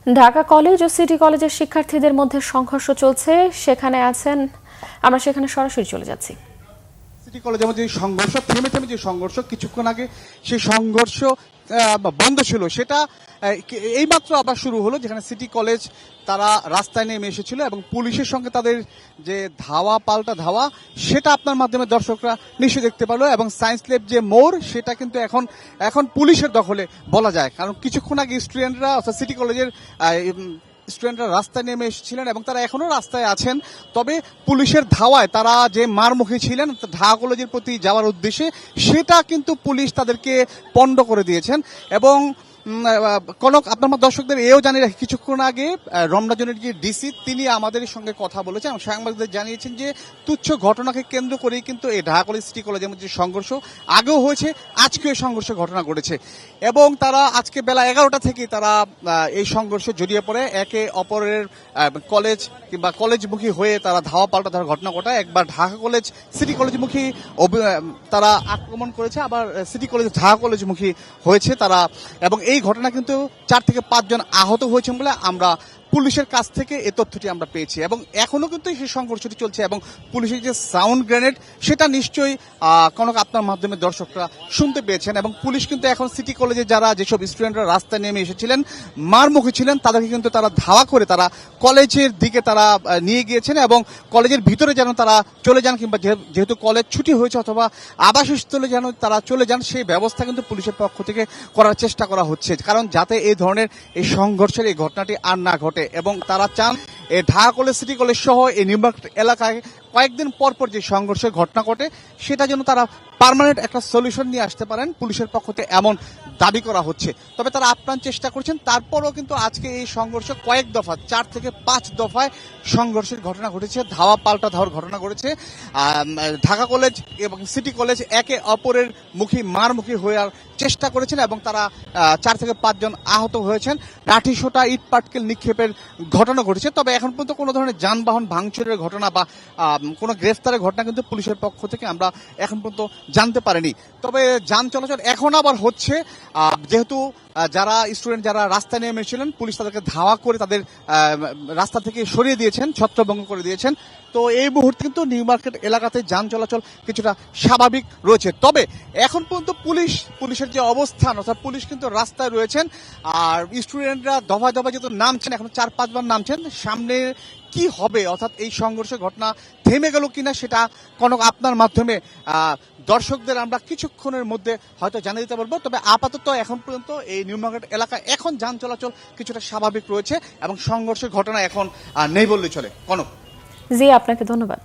Dhaka college ও city কলেজের শিক্ষার্থীদের মধ্যে সংঘর্ষ চলছে, সেখানে আছেন, আমরা সেখানে সরাসরি চলে যাচ্ছি। সিটি কলেজের মধ্যে সংঘর্ষ থেমে থেমে যে সংঘর্ষ কিছুক্ষণ আগে সেই সংঘর্ষ বন্ধ ছিল, সেটা এইমাত্র আবার শুরু হলো, যেখানে সিটি কলেজ তারা রাস্তায় নেমে এসেছিল এবং পুলিশের সঙ্গে তাদের যে ধাওয়া পাল্টা ধাওয়া সেটা আপনার মাধ্যমে দর্শকরা নিশ্চয়ই দেখতে পারলো। এবং সায়েন্স ল্যাব যে মোড় সেটা কিন্তু এখন পুলিশের দখলে বলা যায়, কারণ কিছুক্ষণ আগে স্টুডেন্টরা অর্থাৎ সিটি কলেজের স্টুডেন্টরা রাস্তায় নেমে এসেছিলেন এবং তারা এখনো রাস্তায় আছেন। তবে পুলিশের ধাওয়ায় তারা যে মারমুখী ছিলেন ঢাকা কলেজের প্রতি যাওয়ার উদ্দেশ্যে, সেটা কিন্তু পুলিশ তাদেরকে পণ্ড করে দিয়েছেন। এবং কনক, আপনার দর্শকদের এও জানিয়ে রাখি, কিছুক্ষণ আগে রমনাজনের যে ডিসি তিনি আমাদের সঙ্গে কথা বলেছেন এবং সাংবাদিকদের জানিয়েছেন যে তুচ্ছ ঘটনাকে কেন্দ্র করেই কিন্তু এই ঢাকা কলেজ সিটি কলেজের মধ্যে সংঘর্ষ আগেও হয়েছে, আজকেও এই সংঘর্ষের ঘটনা ঘটেছে। এবং তারা আজকে বেলা 11টা থেকে তারা এই সংঘর্ষে জড়িয়ে পড়ে, একে অপরের কলেজ কিংবা কলেজমুখী হয়ে তারা ধাওয়া পাল্টা ধাওয়ার ঘটনা ঘটায়। একবার ঢাকা কলেজ সিটি কলেজমুখী তারা আক্রমণ করেছে, আবার সিটি কলেজ ঢাকা কলেজমুখী হয়েছে তারা। এবং এই ঘটনা কিন্তু 4 থেকে 5 জন আহত হয়েছেন বলে আমরা পুলিশের কাছ থেকে এই তথ্যটি আমরা পেয়েছি। এবং এখনো কিন্তু সেই সংঘর্ষটি চলছে এবং পুলিশের যে সাউন্ড গ্রেনেড সেটা নিশ্চয়ই কনক আপনার মাধ্যমে দর্শকরা শুনতে পেয়েছেন। এবং পুলিশ কিন্তু এখন সিটি কলেজে যারা যেসব স্টুডেন্টরা রাস্তায় নেমে এসেছিলেন মারমুখী ছিলেন তাদেরকে কিন্তু তারা ধাওয়া করে তারা কলেজের দিকে তারা নিয়ে গিয়েছেন এবং কলেজের ভিতরে যেন তারা চলে যান, কিংবা যেহেতু কলেজ ছুটি হয়েছে অথবা আবাসস্থলে যেন তারা চলে যান, সেই ব্যবস্থা কিন্তু পুলিশের পক্ষ থেকে করার চেষ্টা করা হচ্ছে, কারণ যাতে এই ধরনের এই সংঘর্ষের এই ঘটনাটি আর না ঘটে। এবং তারা চান এই ঢাকা কলেজ সিটি কলেজ সহ এই নিউ মার্কেট এলাকায় কয়েকদিন পর পর যে সংঘর্ষের ঘটনা ঘটে সেটা যেন তারা পার্মানেন্ট একটা সলিউশন নিয়ে আসতে পারেন, পুলিশের পক্ষ থেকে এমন দাবি করা হচ্ছে। তবে তারা আপ্রাণ চেষ্টা করছেন। তারপরও কিন্তু আজকে এই সংঘর্ষ কয়েক দফা 4 থেকে 5 দফায় সংঘর্ষের ঘটনা ঘটেছে, ধাওয়া পাল্টা ধাওয়ার ঘটনা ঘটেছে। ঢাকা কলেজ এবং সিটি কলেজ একে অপরের মারমুখী হওয়ার চেষ্টা করেছেন এবং তারা 4 থেকে 5 জন আহত হয়েছেন। লাঠি সোঁটা ইট পাটকেল নিক্ষেপের ঘটনা ঘটেছে। তবে এখন পর্যন্ত কোনো ধরনের যানবাহন ভাঙচুরের ঘটনা বা কোনো গ্রেফতারের ঘটনা কিন্তু পুলিশের পক্ষ থেকে আমরা এখন পর্যন্ত জানতে পারিনি। তবে যান চলাচল এখন আবার হচ্ছে, যেহেতু যারা স্টুডেন্ট যারা রাস্তায় নেমে এসেছিলেন পুলিশ তাদেরকে ধাওয়া করে তাদের রাস্তা থেকে সরিয়ে দিয়েছেন, ছত্রভঙ্গ করে দিয়েছেন। তো এই মুহূর্তে কিন্তু নিউ মার্কেট এলাকাতে যান চলাচল কিছুটা স্বাভাবিক রয়েছে। তবে এখন পর্যন্ত পুলিশের যে অবস্থান, অর্থাৎ পুলিশ কিন্তু রাস্তায় রয়েছেন আর স্টুডেন্টরা দফায় দফায় যেহেতু নামছেন, এখন 4-5 বার নামছেন, সামনে কি হবে অর্থাৎ এই সংঘর্ষের ঘটনা থেমে গেল কিনা সেটা কনক আপনার মাধ্যমে দর্শকদের আমরা কিছুক্ষণের মধ্যে হয়তো জানিয়ে দিতে পারবো। তবে আপাতত এখন পর্যন্ত এই নিউ মার্কেট এলাকায় এখন যান চলাচল কিছুটা স্বাভাবিক রয়েছে এবং সংঘর্ষের ঘটনা এখন নেই বললেই চলে। কনক। জি, আপনাকে ধন্যবাদ।